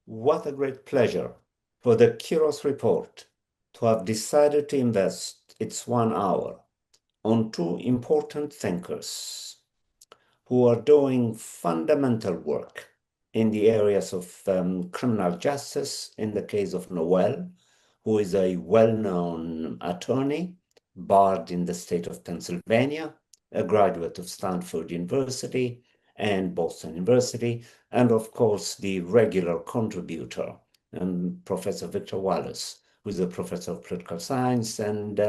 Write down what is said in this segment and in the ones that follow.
What a great pleasure for the Kiros Report to have decided to invest its 1 hour on two important thinkers who are doing fundamental work in the areas of criminal justice, in the case of Noelle, who is a well-known attorney, barred in the state of Pennsylvania, a graduate of Stanford University and Boston University, and of course the regular contributor, Professor Victor Wallis, who is a professor of political science and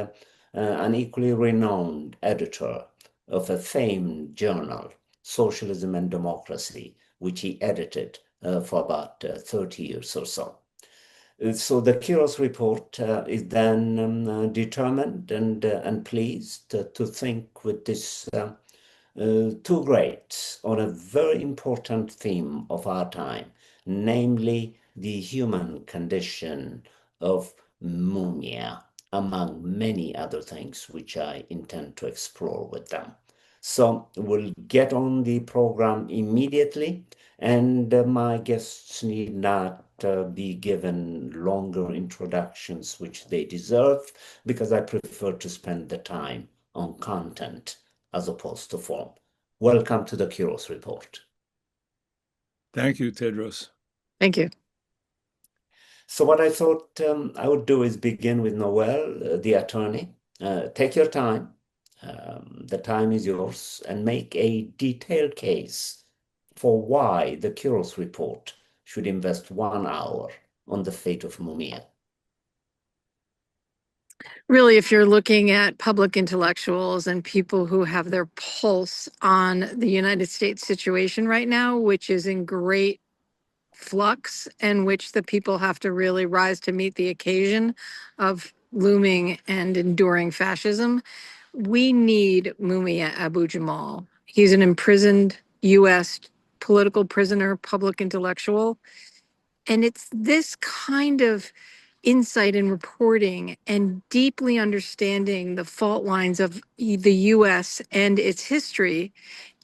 an equally renowned editor of a famed journal, Socialism and Democracy, which he edited for about 30 years or so. So the Kiros Report is then determined and pleased to think with this two greats on a very important theme of our time, namely the human condition of mumia, among many other things which I intend to explore with them. So we'll get on the program immediately, and my guests need not be given longer introductions, which they deserve, because I prefer to spend the time on content as opposed to form. Welcome to the Kiros Report. Thank you, Tedros. Thank you. So what I thought I would do is begin with Noelle, the attorney. Take your time. The time is yours, and make a detailed case for why the Kiros Report should invest 1 hour on the fate of mumia. Really, if you're looking at public intellectuals and people who have their pulse on the United States situation right now, which is in great flux and which the people have to really rise to meet the occasion of looming and enduring fascism, we need Mumia Abu-Jamal. He's an imprisoned U.S. political prisoner, public intellectual. And it's this kind of insight and reporting and deeply understanding the fault lines of the U.S. and its history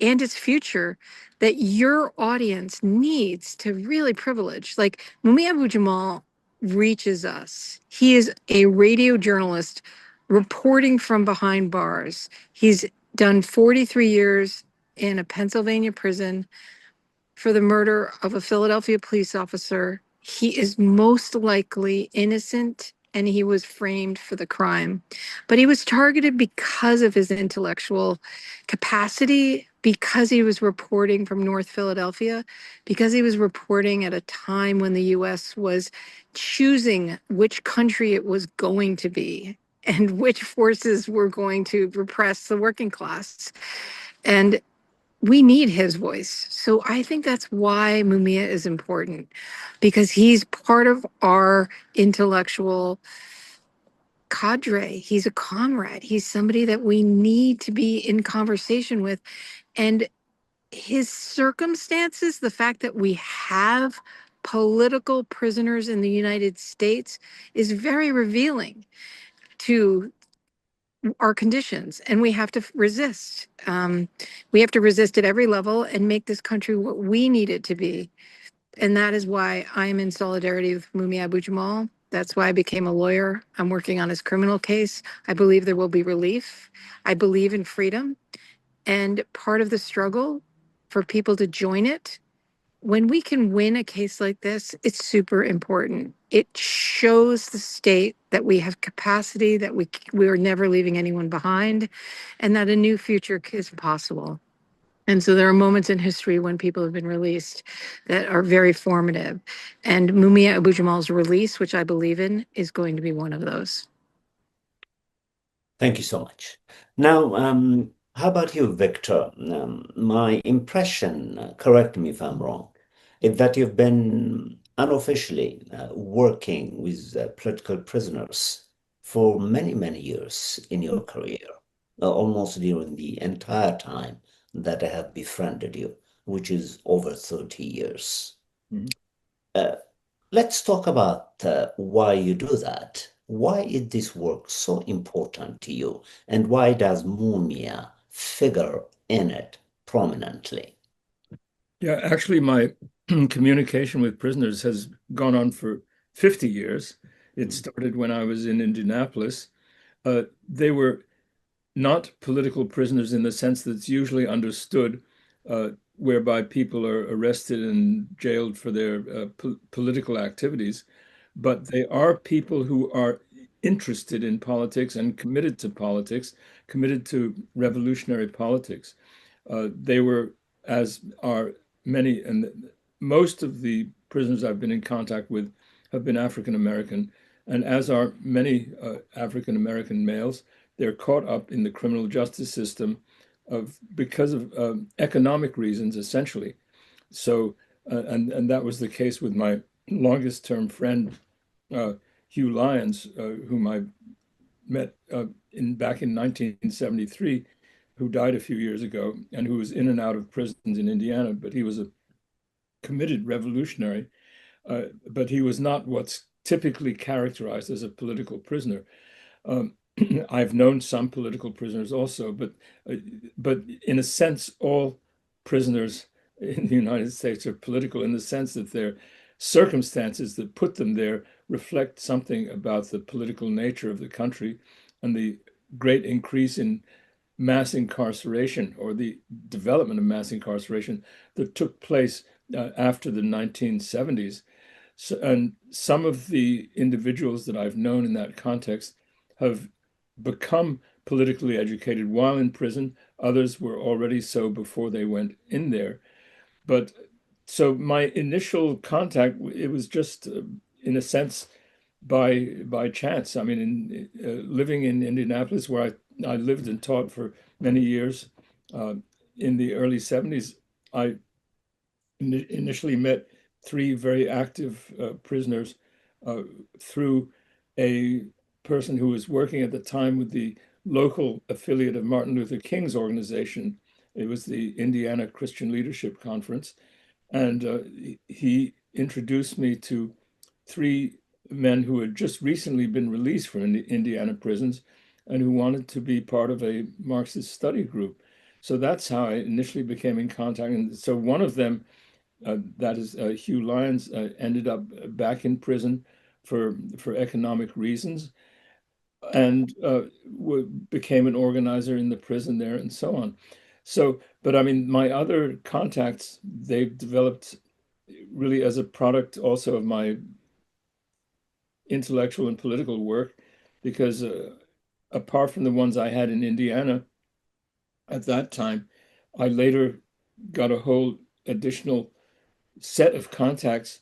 and its future that your audience needs to really privilege. Like Mumia Abu-Jamal reaches us. He is a radio journalist reporting from behind bars. He's done 43 years in a Pennsylvania prison for the murder of a Philadelphia police officer. He is most likely innocent, and he was framed for the crime. But he was targeted because of his intellectual capacity, because he was reporting from North Philadelphia, because he was reporting at a time when the U.S. was choosing which country it was going to be and which forces were going to repress the working class. And we need his voice. So I think that's why Mumia is important, because he's part of our intellectual cadre. He's a comrade. He's somebody that we need to be in conversation with. And his circumstances, the fact that we have political prisoners in the United States, is very revealing to our conditions, and we have to resist. We have to resist at every level and make this country what we need it to be. And that is why I am in solidarity with Mumia Abu-Jamal. That's why I became a lawyer. I'm working on his criminal case. I believe there will be relief. I believe in freedom. And part of the struggle for people to join it, when we can win a case like this, it's super important. It shows the state that we have capacity, that we are never leaving anyone behind, and that a new future is possible. And so there are moments in history when people have been released that are very formative. And Mumia Abu-Jamal's release, which I believe in, is going to be one of those. Thank you so much. Now, how about you, Victor? My impression, correct me if I'm wrong, is that you've been unofficially working with political prisoners for many, many years in your career, almost during the entire time that I have befriended you, which is over 30 years. Mm-hmm. Let's talk about why you do that. Why is this work so important to you? And why does Mumia figure in it prominently? Yeah, actually, my communication with prisoners has gone on for 50 years. It started when I was in Indianapolis. They were not political prisoners in the sense that's usually understood, whereby people are arrested and jailed for their political activities, but they are people who are interested in politics and committed to politics, committed to revolutionary politics. They were, as are many, and most of the prisoners I've been in contact with have been African American, and as are many African American males, they're caught up in the criminal justice system because of economic reasons, essentially. So, and that was the case with my longest term friend, uh, Hugh Lyons, whom I met back in 1973, who died a few years ago and who was in and out of prisons in Indiana. But he was a committed revolutionary, but he was not what's typically characterized as a political prisoner. Um, I've known some political prisoners also, uh, but in a sense, all prisoners in the United States are political in the sense that their circumstances that put them there reflect something about the political nature of the country and the great increase in mass incarceration or the development of mass incarceration that took place after the 1970s. So, and some of the individuals that I've known in that context have become politically educated while in prison. Others were already so before they went in there. But so my initial contact, it was just, in a sense, by chance. I mean, living in Indianapolis, where I lived and taught for many years, uh, in the early 70s, I initially met three very active prisoners uh, through a person who was working at the time with the local affiliate of Martin Luther King's organization. It was the Indiana Christian Leadership Conference. And he introduced me to three men who had just recently been released from Indiana prisons and who wanted to be part of a Marxist study group. So that's how I initially became in contact. And so one of them, that is Hugh Lyons, ended up back in prison for economic reasons and became an organizer in the prison there and so on. So, but I mean, my other contacts, they've developed really as a product also of my intellectual and political work, because apart from the ones I had in Indiana at that time, I later got a whole additional set of contacts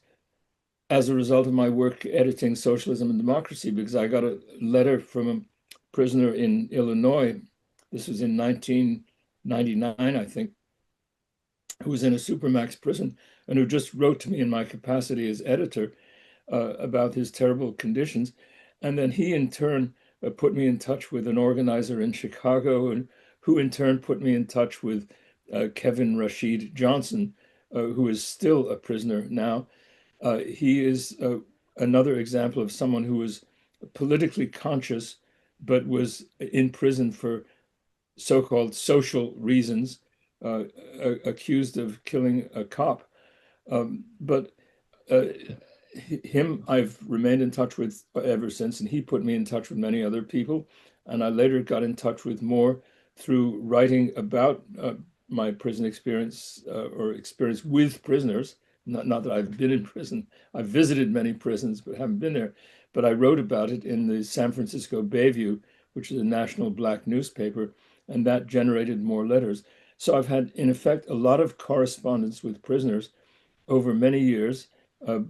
as a result of my work editing Socialism and Democracy, because I got a letter from a prisoner in Illinois. This was in 1999, I think, who was in a supermax prison and who just wrote to me in my capacity as editor about his terrible conditions. And then he, in turn, put me in touch with an organizer in Chicago, and who in turn put me in touch with Kevin Rashid Johnson, who is still a prisoner now. He is another example of someone who was politically conscious, but was in prison for so-called social reasons, accused of killing a cop. But uh, him I've remained in touch with ever since, and he put me in touch with many other people. And I later got in touch with more through writing about my prison experience, or experience with prisoners. Not that I've been in prison. I've visited many prisons, but haven't been there. But I wrote about it in the San Francisco Bayview, which is a national Black newspaper, and that generated more letters. So I've had, in effect, a lot of correspondence with prisoners over many years,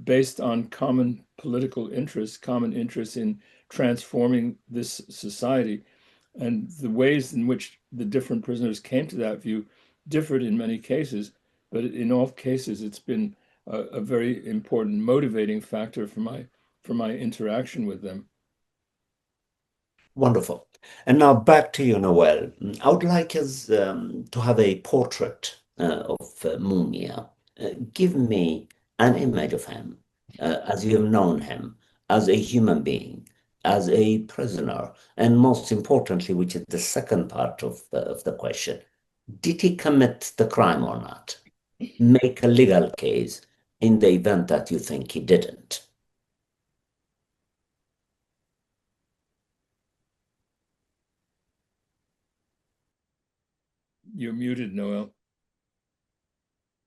based on common political interests, common interests in transforming this society. And the ways in which the different prisoners came to that view differed in many cases, but in all cases, it's been a very important motivating factor for my interaction with them. Wonderful. And now back to you, Noel. I would like us to have a portrait of Mumia. Give me an image of him as you have known him, as a human being, as a prisoner, and most importantly, which is the second part of the question, did he commit the crime or not? Make a legal case in the event that you think he didn't? You're muted, Noelle.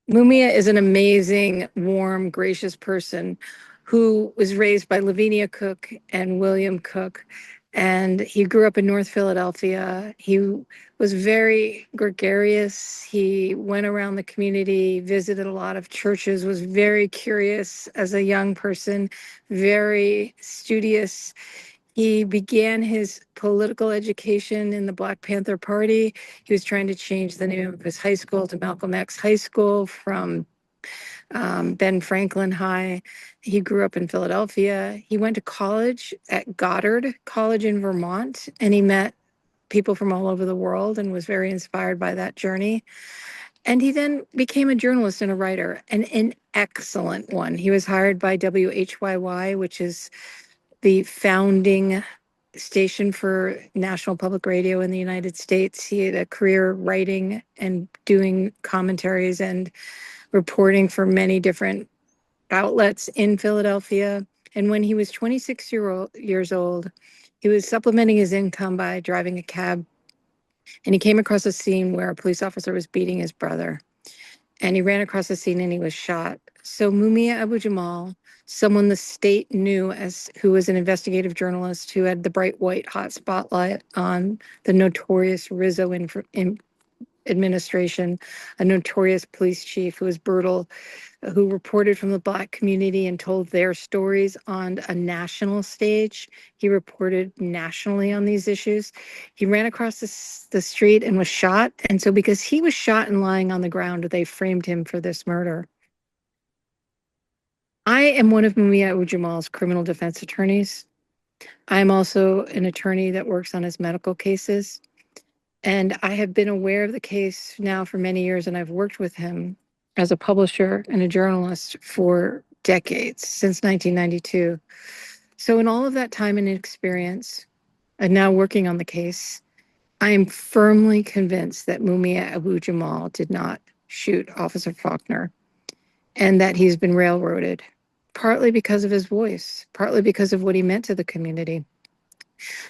Mumia is an amazing, warm, gracious person who was raised by Lavinia Cook and William Cook. And he grew up in North Philadelphia. He was very gregarious. He went around the community, visited a lot of churches, was very curious as a young person, very studious. He began his political education in the Black Panther Party. He was trying to change the name of his high school to Malcolm X High School from Ben Franklin High. He grew up in Philadelphia. He went to college at Goddard College in Vermont, and he met people from all over the world and was very inspired by that journey. And he then became a journalist and a writer, and an excellent one. He was hired by WHYY, which is the founding station for National Public Radio in the United States. He had a career writing and doing commentaries and reporting for many different outlets in Philadelphia. And when he was 26 years old, he was supplementing his income by driving a cab. And he came across a scene where a police officer was beating his brother. And he ran across the scene and he was shot. So Mumia Abu-Jamal, someone the state knew as who was an investigative journalist who had the bright white hot spotlight on the notorious Rizzo administration, a notorious police chief who was brutal, who reported from the Black community and told their stories on a national stage. He reported nationally on these issues. He ran across the street and was shot. And so because he was shot and lying on the ground, they framed him for this murder. I am one of Mumia Abu-Jamal's criminal defense attorneys. I'm also an attorney that works on his medical cases. And I have been aware of the case now for many years, and I've worked with him as a publisher and a journalist for decades, since 1992. So in all of that time and experience, and now working on the case, I am firmly convinced that Mumia Abu-Jamal did not shoot Officer Faulkner, and that he's been railroaded, partly because of his voice, partly because of what he meant to the community.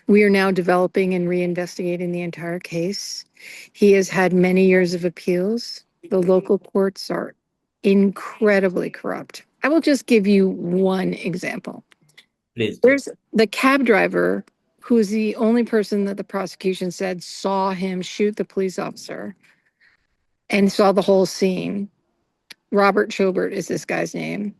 We are now developing and reinvestigating the entire case. He has had many years of appeals. The local courts are incredibly corrupt. I will just give you one example. Please. There's the cab driver who is the only person that the prosecution said saw him shoot the police officer and saw the whole scene. Robert Chobert is this guy's name.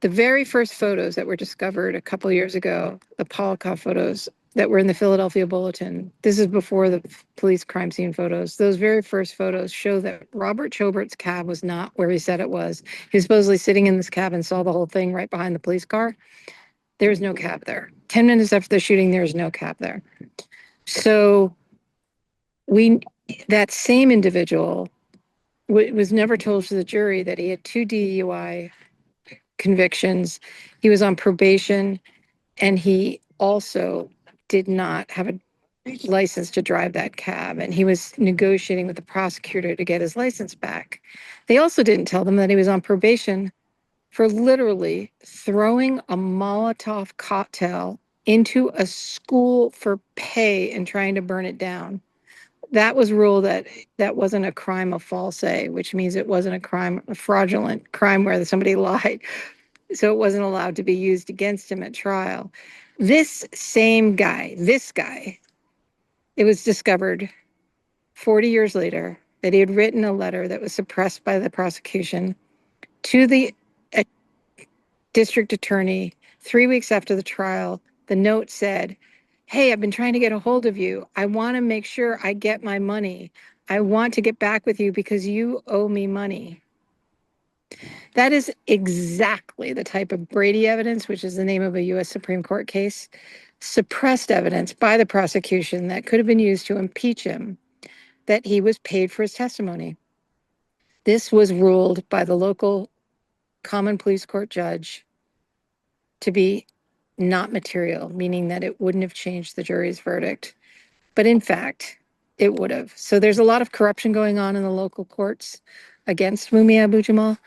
The very first photos that were discovered a couple years ago, the Polikoff photos that were in the Philadelphia Bulletin, this is before the police crime scene photos. Those very first photos show that Robert Chobert's cab was not where he said it was. He was supposedly sitting in this cab and saw the whole thing right behind the police car. There's no cab there. 10 minutes after the shooting, there's no cab there. So that same individual was never told to the jury that he had 2 DUI convictions. He was on probation, and he also did not have a license to drive that cab, and he was negotiating with the prosecutor to get his license back. They also didn't tell them that he was on probation for literally throwing a Molotov cocktail into a school for pay and trying to burn it down. That was ruled that wasn't a crime of false, which means it wasn't a fraudulent crime where somebody lied. So it wasn't allowed to be used against him at trial. This guy, it was discovered 40 years later that he had written a letter that was suppressed by the prosecution to the district attorney 3 weeks after the trial. The note said, "Hey, I've been trying to get a hold of you. I want to make sure I get my money. I want to get back with you because you owe me money." That is exactly the type of Brady evidence, which is the name of a U.S. Supreme Court case, suppressed evidence by the prosecution that could have been used to impeach him, that he was paid for his testimony. This was ruled by the local common police court judge to be not material, meaning that it wouldn't have changed the jury's verdict. But in fact, it would have. So there's a lot of corruption going on in the local courts against Mumia Abu-Jamal.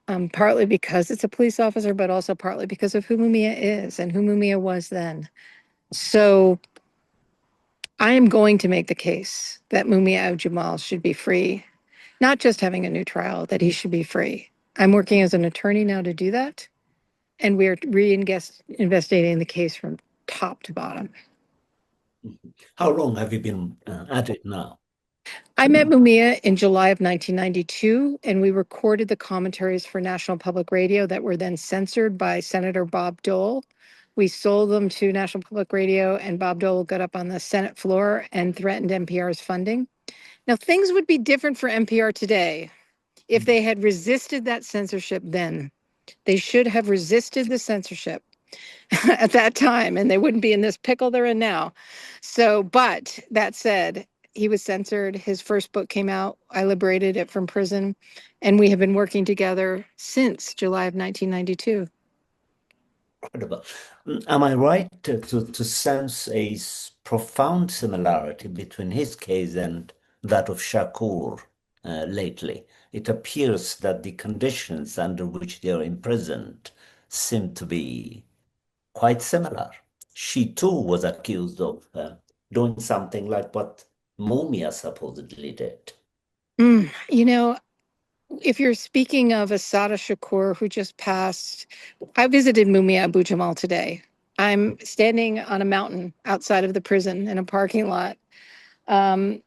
Partly because it's a police officer, but also partly because of who Mumia is and who Mumia was then. So I am going to make the case that Mumia Jamal should be free, not just having a new trial, that he should be free. I'm working as an attorney now to do that, and we're investigating the case from top to bottom. How long have you been at it now? I met Mumia in July of 1992, and we recorded the commentaries for National Public Radio that were then censored by Senator Bob Dole. We sold them to National Public Radio, and Bob Dole got up on the Senate floor and threatened NPR's funding. Now, things would be different for NPR today if they had resisted that censorship then. They should have resisted the censorship at that time, and they wouldn't be in this pickle they're in now. So, but that said, he was censored. His first book came out. I liberated it from prison, and we have been working together since July of 1992. Incredible. Am I right to sense a profound similarity between his case and that of Shakur lately? It appears that the conditions under which they are imprisoned seem to be quite similar. She too was accused of doing something like what Mumia supposedly did. You know, if you're speaking of Asada Shakur, who just passed, I visited Mumia Abu Jamal today. I'm standing on a mountain outside of the prison in a parking lot. Um,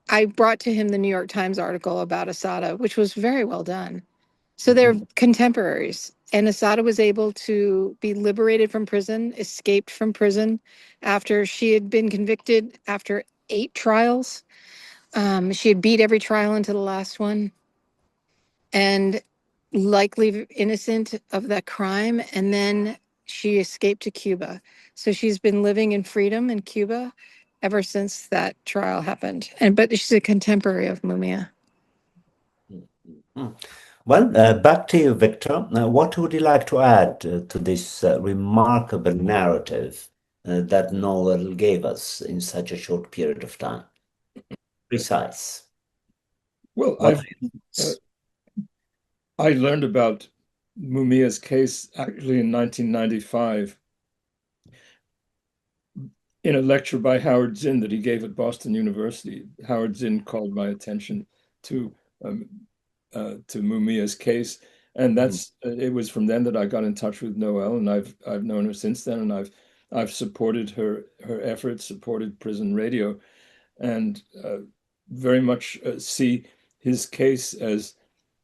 I brought to him the New York Times article about Asada, which was very well done. So they're contemporaries. And Asada was able to be liberated from prison, escaped from prison after she had been convicted after 8 trials. She had beat every trial into the last one and likely innocent of that crime. And then she escaped to Cuba. So she's been living in freedom in Cuba ever since that trial happened. But she's a contemporary of Mumia. Well, back to you, Victor. What would you like to add to this remarkable narrative that Noel gave us in such a short period of time? Precise. Well, What are your thoughts? I learned about Mumia's case actually in 1995 in a lecture by Howard Zinn that he gave at Boston University. Howard Zinn called my attention to um, to Mumia's case, and it was from then that I got in touch with Noelle, and I've known her since then, and I've supported her efforts, supported prison radio, and very much see his case as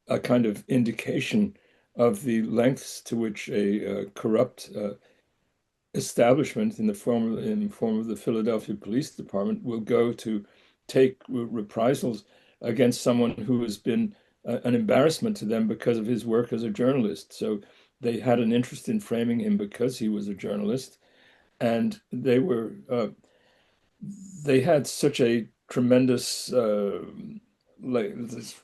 a kind of indication of the lengths to which a corrupt establishment in the form of the Philadelphia Police Department will go to take reprisals against someone who has been an embarrassment to them because of his work as a journalist. So they had an interest in framing him because he was a journalist, and they had such a this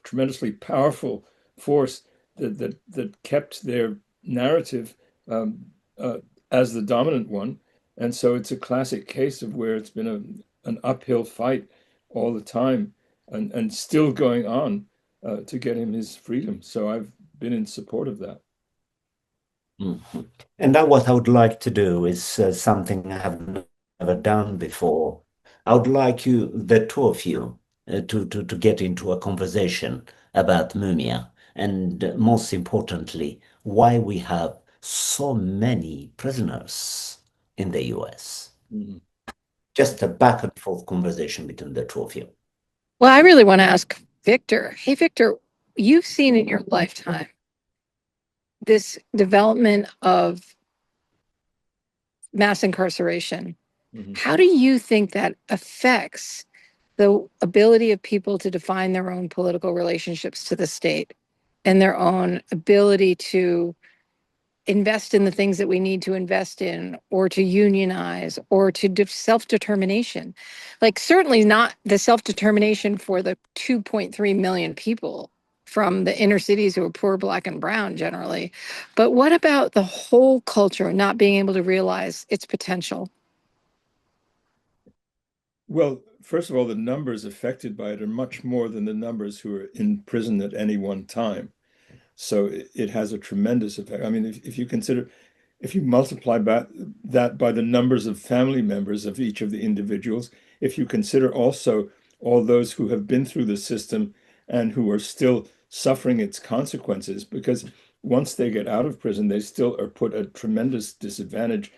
tremendously powerful force that kept their narrative um, uh, as the dominant one. And so it's a classic case of where it's been an uphill fight all the time and still going on to get him his freedom. So I've been in support of that. Mhm. And now what I would like to do is something I have never done before. I would like you, the two of you, to get into a conversation about Mumia and most importantly, why we have so many prisoners in the US. Mhm. Just a back and forth conversation between the two of you. Well, I really want to ask Victor. Hey, Victor, you've seen in your lifetime this development of mass incarceration. Mhm. How do you think that affects the ability of people to define their own political relationships to the state and their own ability to invest in the things that we need to invest in or to unionize or to self-determination? Like certainly not the self-determination for the 2.3 million people from the inner cities who are poor, black, and brown generally. But what about the whole culture not being able to realize its potential? Well, first of all, the numbers affected by it are much more than the numbers who are in prison at any one time. So it has a tremendous effect. I mean, if you consider, if you multiply that by the numbers of family members of each of the individuals, if you consider also all those who have been through the system and who are still suffering its consequences, because once they get out of prison, they still are put at tremendous disadvantage,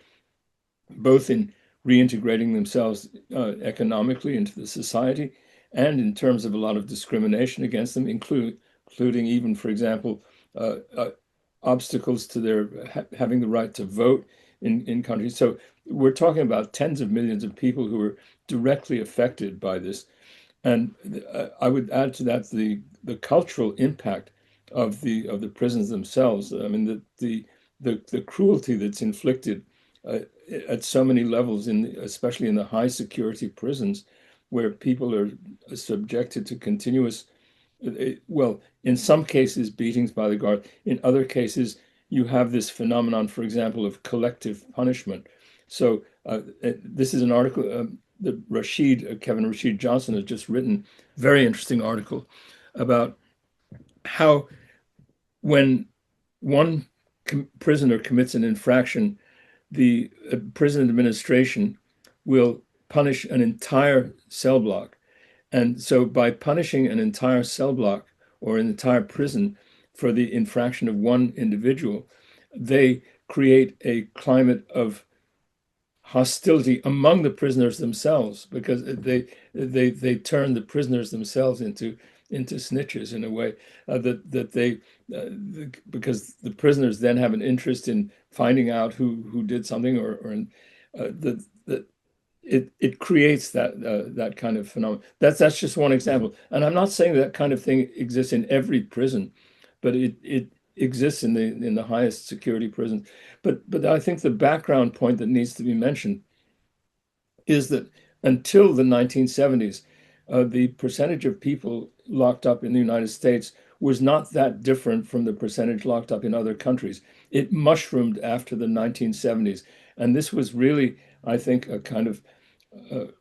both in reintegrating themselves economically into the society and in terms of a lot of discrimination against them, including even, for example, uh, uh, obstacles to their having the right to vote in countries. So we're talking about tens of millions of people who are directly affected by this. And I would add to that the cultural impact of the prisons themselves. I mean, the cruelty that's inflicted at so many levels, especially in the high security prisons, where people are subjected to continuous, well, in some cases, beatings by the guard. In other cases, you have this phenomenon, for example, of collective punishment. So this is an article that Kevin Rashid Johnson has just written, very interesting article about how when one prisoner commits an infraction, the prison administration will punish an entire cell block. And so by punishing an entire cell block or an entire prison for the infraction of one individual, they create a climate of hostility among the prisoners themselves, because they turn the prisoners themselves into snitches in a way, that they because the prisoners then have an interest in finding out who did something, or that it creates that kind of phenomenon. That's just one example, and I'm not saying that kind of thing exists in every prison, but it exists in the highest security prisons. But I think the background point that needs to be mentioned is that until the 1970s, the percentage of people locked up in the United States was not that different from the percentage locked up in other countries. It mushroomed after the 1970s. And this was really, I think, a kind of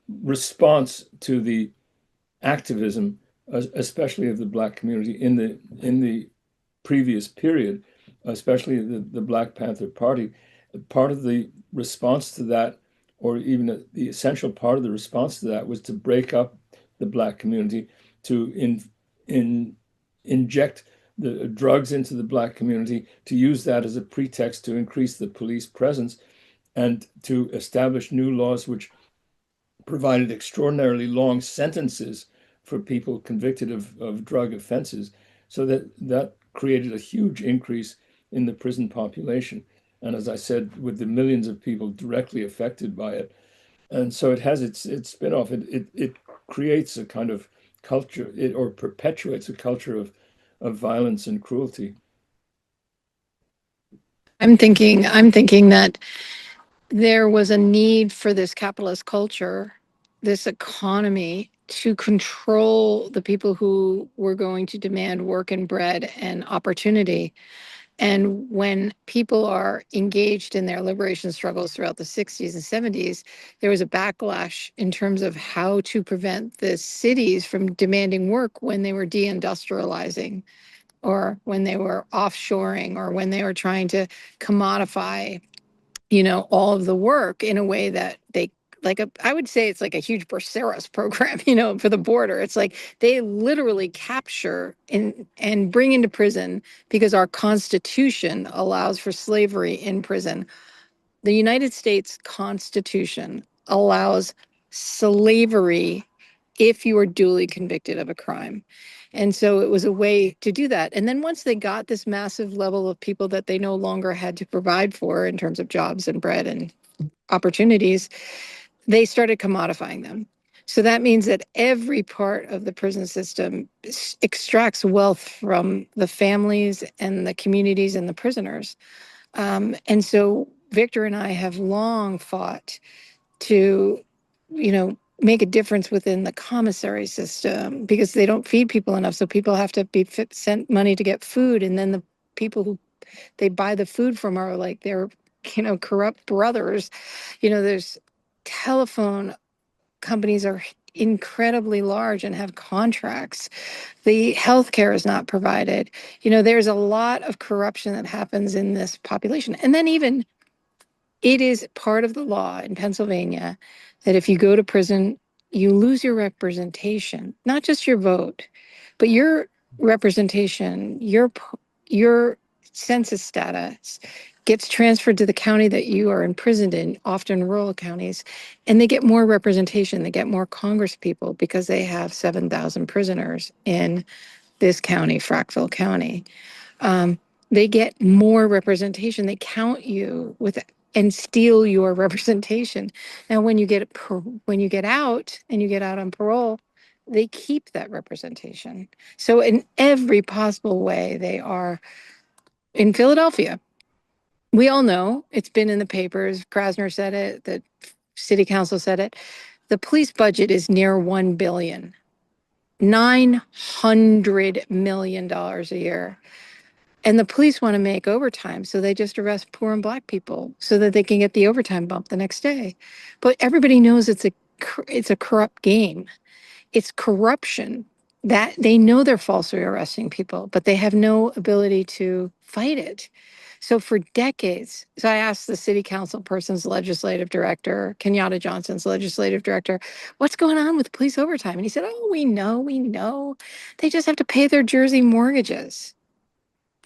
response to the activism, especially of the Black community in the previous period, especially the Black Panther Party. Part of the response to that, or even the essential part of the response to that, was to break up the Black community, to inject the drugs into the Black community, to use that as a pretext to increase the police presence, and to establish new laws which provided extraordinarily long sentences for people convicted of drug offenses. So that created a huge increase in the prison population. And as I said, with the millions of people directly affected by it. And so it has its spin-off. It creates a kind of culture, or perpetuates a culture of violence and cruelty. I'm thinking that there was a need for this capitalist culture, this economy, to control the people who were going to demand work and bread and opportunity. And when people are engaged in their liberation struggles throughout the 60s and 70s, there was a backlash in terms of how to prevent the cities from demanding work when they were deindustrializing, or when they were offshoring, or when they were trying to commodify, all of the work in a way that they, I would say it's like a huge Berceros program, for the border. It's like they literally capture and bring into prison, because our Constitution allows for slavery in prison. The United States Constitution allows slavery if you are duly convicted of a crime. And so it was a way to do that. And then once they got this massive level of people that they no longer had to provide for in terms of jobs and bread and opportunities, they started commodifying them. So that means that every part of the prison system extracts wealth from the families and the communities and the prisoners. And so Victor and I have long fought to, make a difference within the commissary system, because they don't feed people enough. So people have to be sent money to get food. And then the people who they buy the food from are like their, corrupt brothers. There's telephone companies are incredibly large and have contracts. The healthcare is not provided. There's a lot of corruption that happens in this population. And then even it is part of the law in Pennsylvania that if you go to prison, you lose your representation, not just your vote, but your representation, your census status gets transferred to the county that you are imprisoned in, often rural counties, and they get more representation. They get more Congress people because they have 7,000 prisoners in this county, Frackville County. They get more representation. They count you with and steal your representation. Now, when you get out and you get out on parole, they keep that representation. So in every possible way, they are in Philadelphia. We all know it's been in the papers. Krasner said it. The city council said it. The police budget is near $1 billion, $900 million a year. And the police want to make overtime, so they just arrest poor and Black people so that they can get the overtime bump the next day. But everybody knows it's a corrupt game. It's corruption that they know they're falsely arresting people, but they have no ability to fight it. So for decades, so I asked the city council person's legislative director, Kenyatta Johnson's legislative director, what's going on with police overtime? And he said, oh, we know. They just have to pay their Jersey mortgages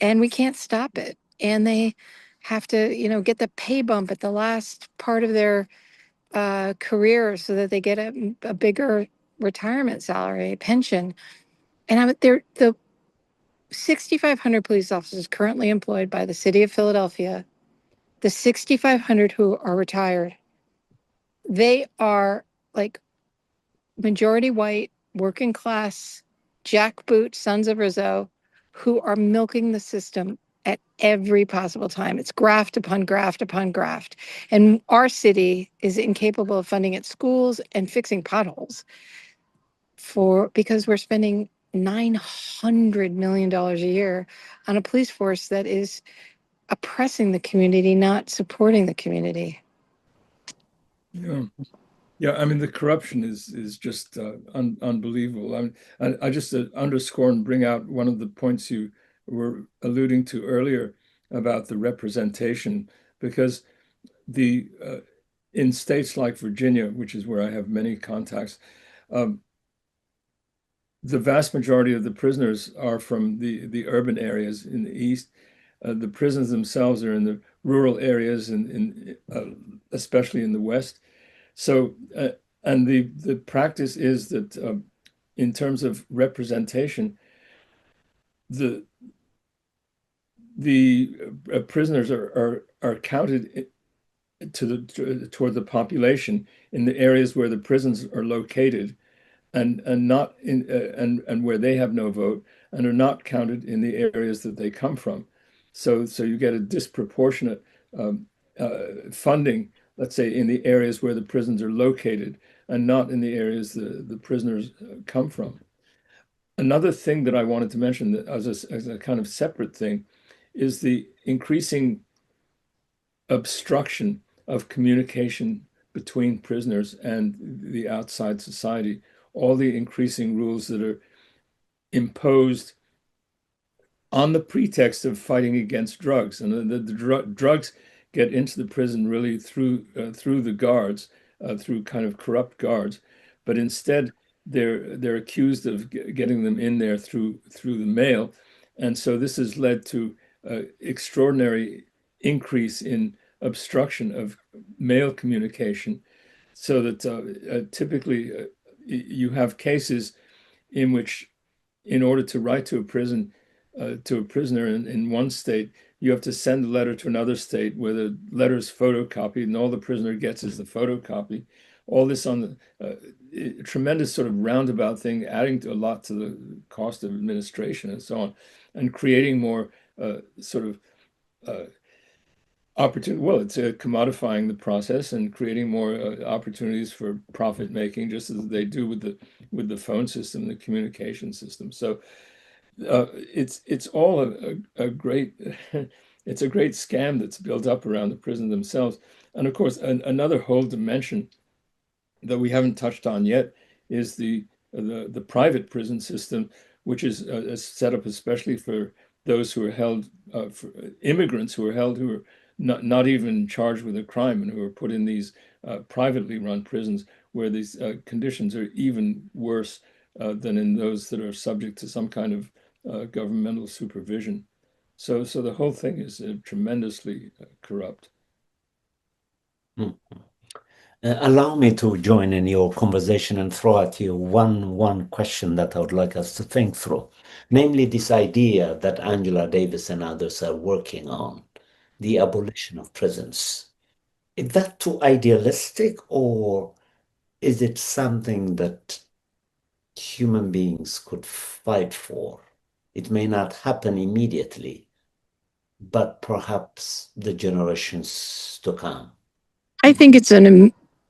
and we can't stop it. And they have to, get the pay bump at the last part of their career so that they get a bigger retirement salary, pension. And the 6,500 police officers currently employed by the city of Philadelphia, the 6,500 who are retired, they are like majority white, working class, jackboot sons of Rizzo who are milking the system at every possible time. It's graft upon graft upon graft. And our city is incapable of funding its schools and fixing potholes because we're spending $900 million a year on a police force that is oppressing the community, not supporting the community. Yeah. Yeah, I mean, the corruption is just unbelievable. I just underscore and bring out one of the points you were alluding to earlier about the representation, because in states like Virginia, which is where I have many contacts, the vast majority of the prisoners are from the urban areas in the east. The prisons themselves are in the rural areas, especially in the west. So, and the practice is that in terms of representation, the prisoners are counted toward the population in the areas where the prisons are located, and not in and where they have no vote, and are not counted in the areas that they come from. So you get a disproportionate funding, let's say, in the areas where the prisons are located, and not in the areas the prisoners come from. Another thing that I wanted to mention that as a kind of separate thing is the increasing obstruction of communication between prisoners and the outside society. All the increasing rules that are imposed on the pretext of fighting against drugs, and the drugs get into the prison really through the guards, through kind of corrupt guards, but instead they're accused of getting them in there through the mail, and so this has led to extraordinary increase in obstruction of mail communication, so that typically you have cases in which, in order to write to a prisoner in one state, you have to send a letter to another state where the letter is photocopied, and all the prisoner gets is the photocopy. All this on the tremendous sort of roundabout thing, adding a lot to the cost of administration and so on, and creating more sort of opportunity. Well, it's commodifying the process and creating more opportunities for profit making, just as they do with the phone system, the communication system. So it's all a great it's a great scam that's built up around the prison themselves. And of course, another whole dimension that we haven't touched on yet is the private prison system, which is set up especially for those who are held, for immigrants who are held, who are not even charged with a crime and who are put in these privately run prisons where these conditions are even worse than in those that are subject to some kind of governmental supervision. So the whole thing is tremendously corrupt. Mm. Allow me to join in your conversation and throw at you one question that I would like us to think through, namely this idea that Angela Davis and others are working on, the abolition of prisons. Is that too idealistic, or is it something that human beings could fight for? It may not happen immediately, but perhaps the generations to come. I think it's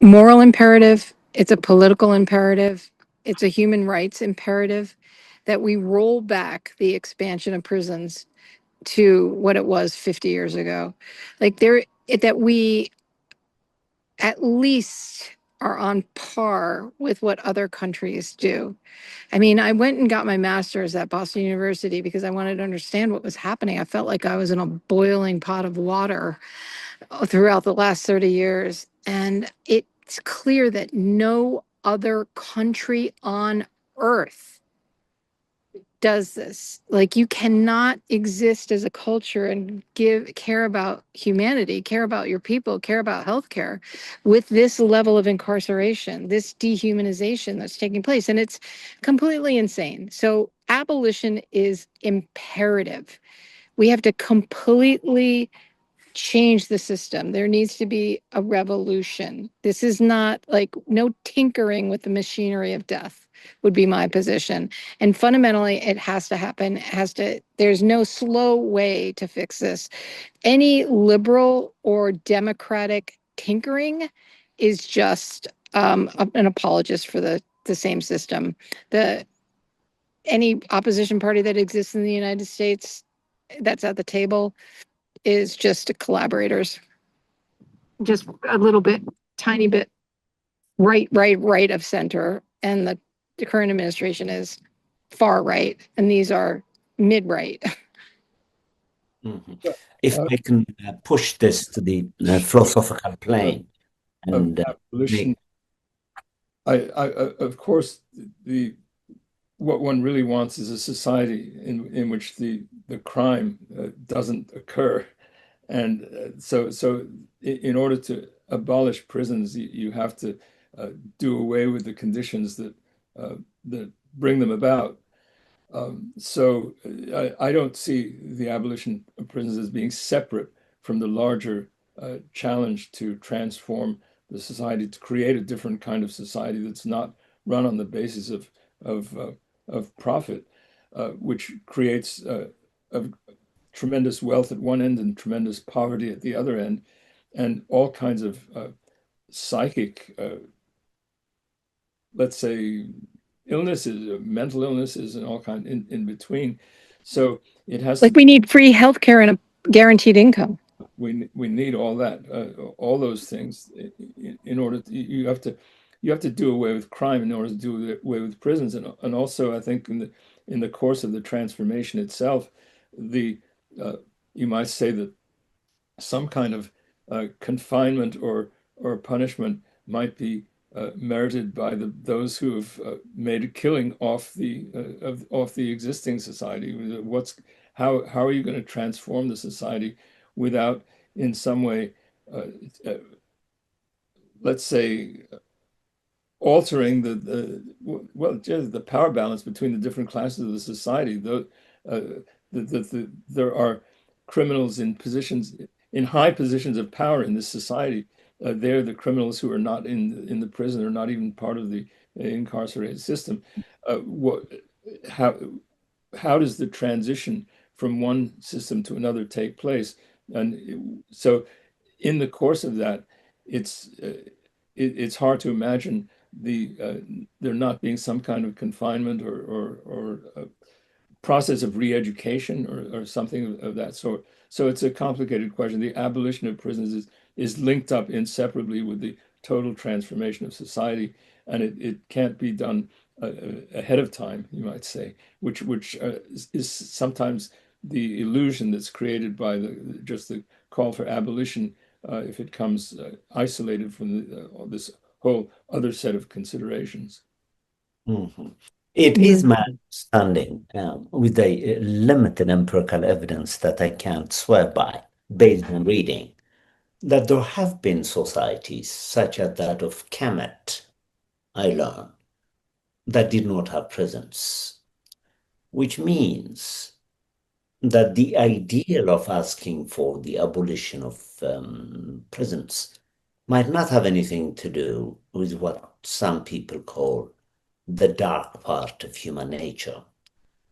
moral imperative, it's a political imperative, it's a human rights imperative that we roll back the expansion of prisons to what it was 50 years ago. Like that we at least are on par with what other countries do. I mean, I went and got my master's at Boston University because I wanted to understand what was happening. I felt like I was in a boiling pot of water throughout the last 30 years. And it's clear that no other country on earth does this. Like, you cannot exist as a culture and care about humanity, care about your people, care about healthcare with this level of incarceration, this dehumanization that's taking place. And it's completely insane. So abolition is imperative. We have to completely change the system. There needs to be a revolution. This is not like no tinkering with the machinery of death would be my position. And fundamentally, it has to happen. There's no slow way to fix this. Any liberal or democratic tinkering is just an apologist for the same system. Any opposition party that exists in the United States that's at the table is just collaborators, just a little bit, tiny bit right of center. And the current administration is far right, and these are mid right. Mhm. If I can push this to the philosophical plane Of and abolition, make. of course, the what one really wants is a society in which the crime doesn't occur. And so in order to abolish prisons, you have to do away with the conditions that bring them about. So I don't see the abolition of prisons as being separate from the larger challenge to transform the society, to create a different kind of society that's not run on the basis of, uh, of profit, which creates a tremendous wealth at one end and tremendous poverty at the other end, and all kinds of psychic, let's say, illnesses, mental illnesses, and all kinds in between. So it has Like, to. we need free healthcare and a guaranteed income. We need all that, all those things in order to, you have to do away with crime in order to do away with prisons, and also I think in the course of the transformation itself, the you might say that some kind of confinement or punishment might be merited by those who have made a killing off off the existing society. How are you going to transform the society without, in some way, uh, uh, let's say, altering just the power balance between the different classes of the society. There are criminals in positions, in high positions of power in this society. They're the criminals who are not in the prison, or not even part of the incarcerated system. What how how does the transition from one system to another take place? And so in the course of that, it's it's hard to imagine there not being some kind of confinement or process of re-education or something of that sort. So it's a complicated question. The abolition of prisons is linked up inseparably with the total transformation of society, and it can't be done ahead of time, you might say, which is sometimes the illusion that's created by just the call for abolition if it comes isolated from this whole other set of considerations. Mhm. It is my understanding, with the limited empirical evidence that I can't swear by, based on reading, that there have been societies, such as that of Kemet, I learn, that did not have prisons, which means that the ideal of asking for the abolition of prisons might not have anything to do with what some people call the dark part of human nature,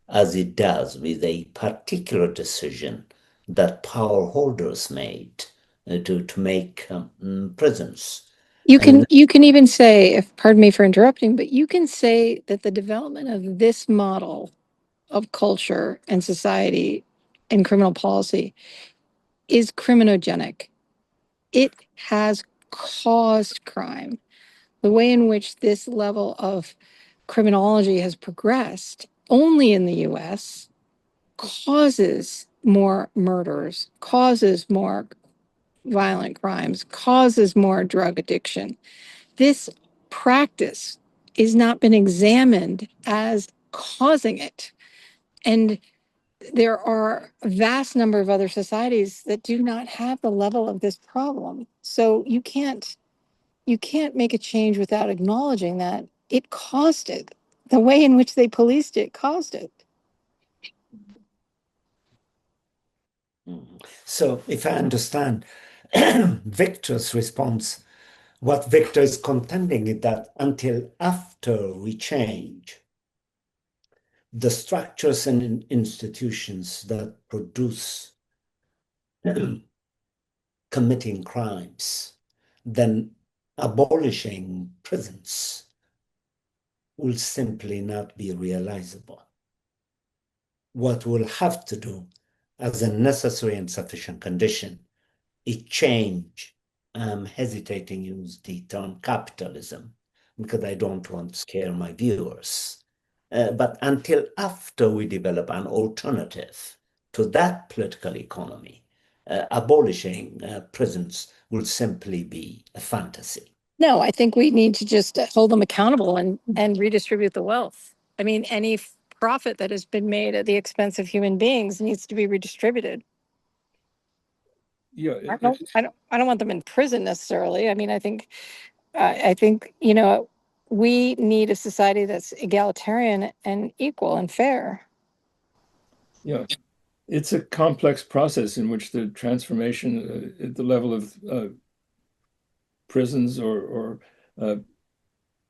as it does with a particular decision that power holders made to make prisons. And You can even say, if pardon me for interrupting, but you can say that the development of this model of culture and society and criminal policy is criminogenic. It has caused crime. The way in which this level of criminology has progressed only in the US causes more murders, causes more violent crimes, causes more drug addiction. This practice is not been examined as causing it. And there are a vast number of other societies that do not have the level of this problem. So you can't make a change without acknowledging that it caused it. The way in which they policed it caused it. so, if I understand Victor's response, what Victor is contending is that until after we change the structures and institutions that produce committing crimes, then abolishing prisons will simply not be realizable. What we'll have to do as a necessary and sufficient condition is change. I'm hesitating to use the term capitalism because I don't want to scare my viewers. But until after we develop an alternative to that political economy, abolishing prisons will simply be a fantasy. No, I think we need to just hold them accountable and redistribute the wealth. I mean, any profit that has been made at the expense of human beings needs to be redistributed. Yeah, I don't want them in prison necessarily. I mean, I think, you know, we need a society that's egalitarian and equal and fair. yeah. It's a complex process in which the transformation at the level of prisons or uh,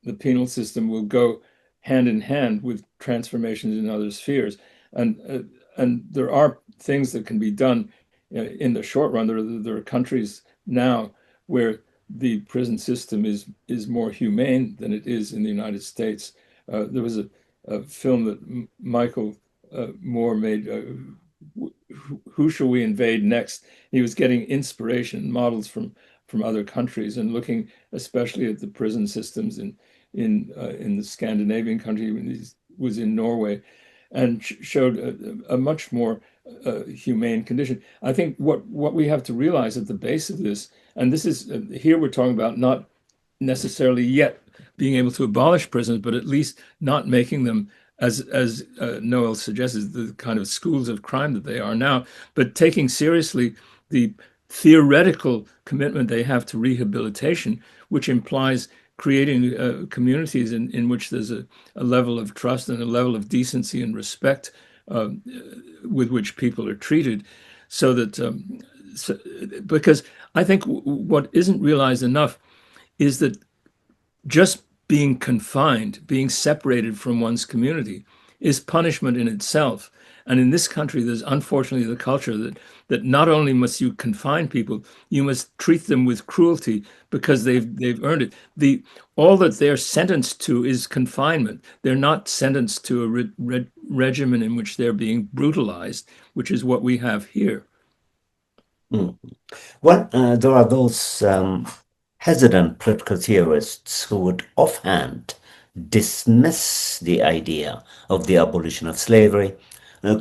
the penal system will go hand in hand with transformations in other spheres. And there are things that can be done in the short run. There are countries now where the prison system is more humane than it is in the United States. There was a film that Michael Moore made. Who shall we invade next? He was getting inspiration models from other countries and looking especially at the prison systems in the Scandinavian country when he was in Norway, and showed a much more humane condition. I think what we have to realize at the base of this, and this is here we're talking about not necessarily yet being able to abolish prisons, but at least not making them as Noelle suggests, the kind of schools of crime that they are now, but taking seriously the theoretical commitment they have to rehabilitation, which implies creating communities in which there's a level of trust and a level of decency and respect uh, with which people are treated, so that because I think what isn't realized enough is that just being confined, being separated from one's community, is punishment in itself. And in this country, there's unfortunately the culture that not only must you confine people, you must treat them with cruelty because they've earned it. All that they're sentenced to is confinement. They're not sentenced to a regimen in which they're being brutalized, which is what we have here. Mm. Well, there are those hesitant political theorists who would offhand dismiss the idea of the abolition of slavery,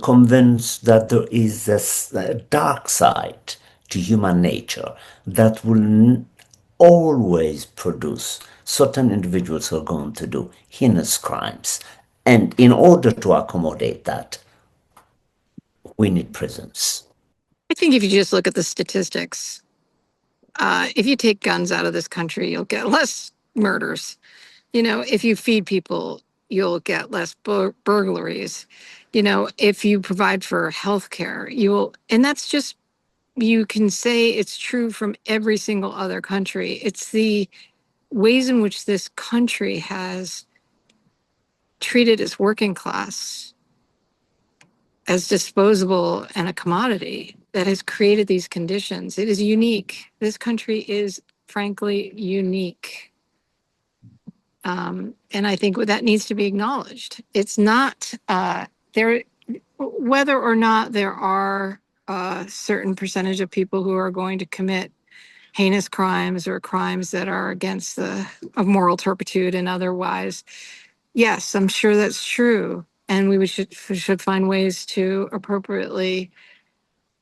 convinced that there is a dark side to human nature that will always produce certain individuals who are going to do heinous crimes. And in order to accommodate that, we need prisons. I think if you just look at the statistics, if you take guns out of this country, you'll get less murders. If you feed people, you'll get less burglaries. If you provide for healthcare, and that's just, you can say it's true from every single other country. It's the ways in which this country has treated its working class as disposable and a commodity that has created these conditions. It is unique. This country is frankly unique. And I think that needs to be acknowledged. It's not there, whether or not there are a certain percentage of people who are going to commit heinous crimes or crimes that are against of moral turpitude and otherwise. Yes, I'm sure that's true. And we should find ways to appropriately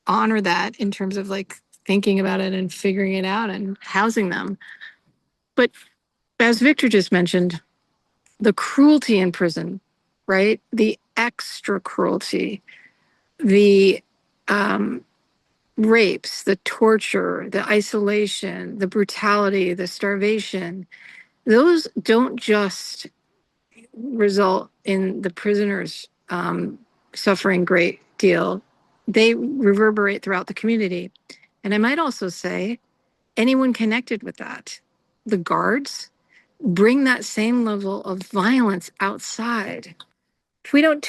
honor that in terms of like thinking about it and figuring it out and housing them. But as Victor just mentioned, the cruelty in prison, right? The extra cruelty, the rapes, the torture, the isolation, the brutality, the starvation, those don't just result in the prisoners suffering a great deal. They reverberate throughout the community. And I might also say anyone connected with that, the guards, bring that same level of violence outside. If we don't,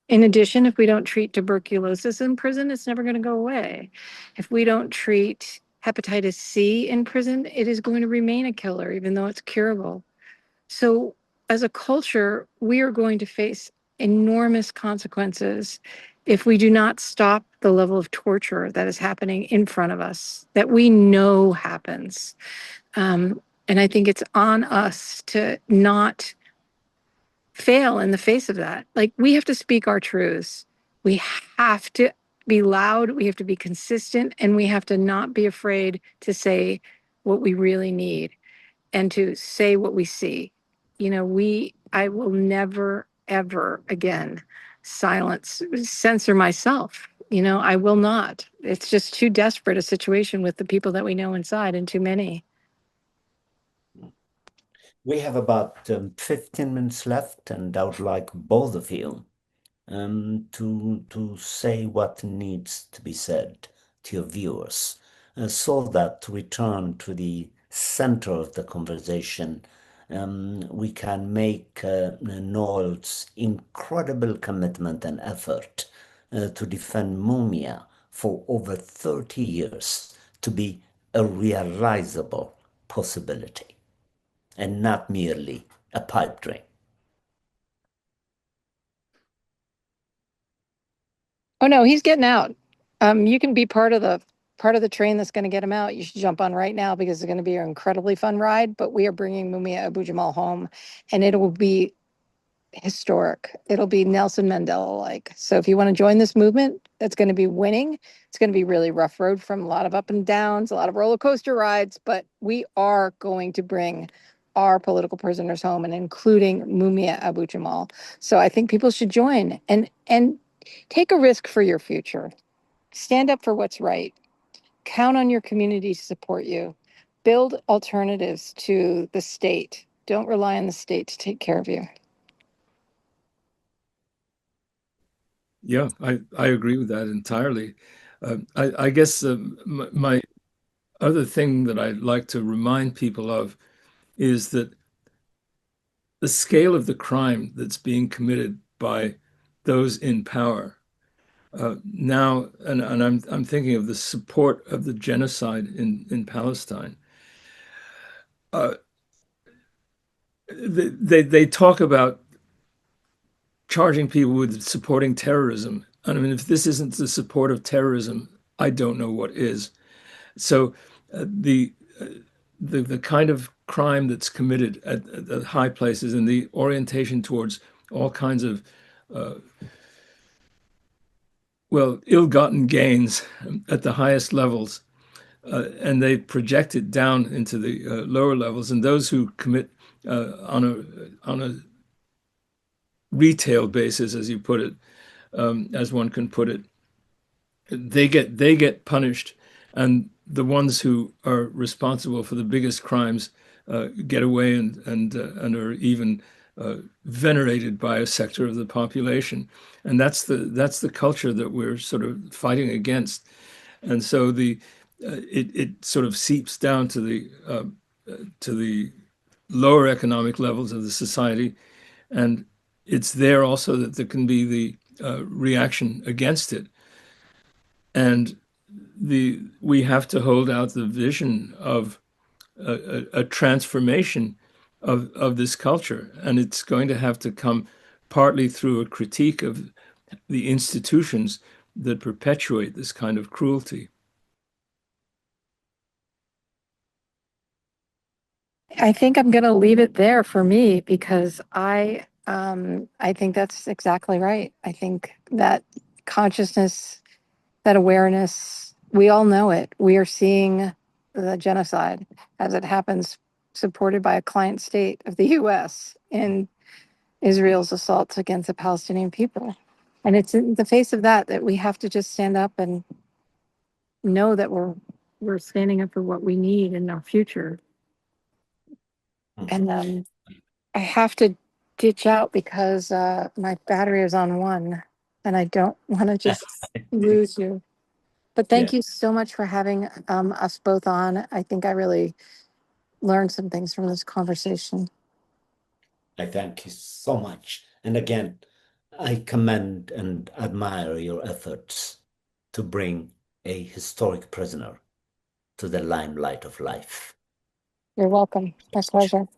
in addition, if we don't treat tuberculosis in prison, it's never going to go away. If we don't treat hepatitis C in prison, it is going to remain a killer, even though it's curable. So as a culture, we are going to face enormous consequences if we do not stop the level of torture that is happening in front of us, that we know happens. And I think it's on us to not fail in the face of that. Like, we have to speak our truths. We have to be loud. We have to be consistent, and we have to not be afraid to say what we really need and to say what we see. I will never, ever again censor myself. I will not. It's just too desperate a situation with the people that we know inside and too many. We have about 15 minutes left, and I would like both of you to say what needs to be said to your viewers, so that to return to the center of the conversation, we can make Noel's incredible commitment and effort to defend Mumia for over 30 years to be a realizable possibility and not merely a pipe dream. Oh no, he's getting out. You can be part of the train that's going to get him out. You should jump on right now because it's going to be an incredibly fun ride. But we are bringing Mumia Abu-Jamal home, and it will be historic. It'll be Nelson Mandela-like. So if you want to join this movement, that's going to be winning. It's going to be really rough road from a lot of up and downs, a lot of roller coaster rides, but we are going to bring our political prisoners home, and including Mumia Abu-Jamal. So I think people should join and take a risk for your future. Stand up for what's right. Count on your community to support you. Build alternatives to the state. Don't rely on the state to take care of you. Yeah, I agree with that entirely. I guess my other thing that I'd like to remind people of is that the scale of the crime that's being committed by those in power now, and I'm thinking of the support of the genocide in Palestine. They talk about charging people with supporting terrorism. I mean, if this isn't the support of terrorism, I don't know what is. So the the kind of crime that's committed at high places and the orientation towards all kinds of ill-gotten gains at the highest levels, and they project it down into the lower levels. And those who commit on a retail basis, as you put it, as one can put it, they get punished, and the ones who are responsible for the biggest crimes get away and are even venerated by a sector of the population, and that's the culture that we're sort of fighting against. And so it sort of seeps down to the lower economic levels of the society, and it's there also that there can be the reaction against it. And we have to hold out the vision of a transformation of this culture, and it's going to have to come partly through a critique of the institutions that perpetuate this kind of cruelty. I think I'm going to leave it there for me because I think that's exactly right. I think that consciousness, that awareness, we all know it. We are seeing the genocide as it happens, supported by a client state of the U.S. in Israel's assaults against the Palestinian people. And it's in the face of that that we have to just stand up and know that we're standing up for what we need in our future. And I have to ditch out because my battery is on one and I don't want to just lose you. But thank you so much for having us both on. I think I really learned some things from this conversation. I thank you so much. And again, I commend and admire your efforts to bring a historic prisoner to the limelight of life. You're welcome. My pleasure.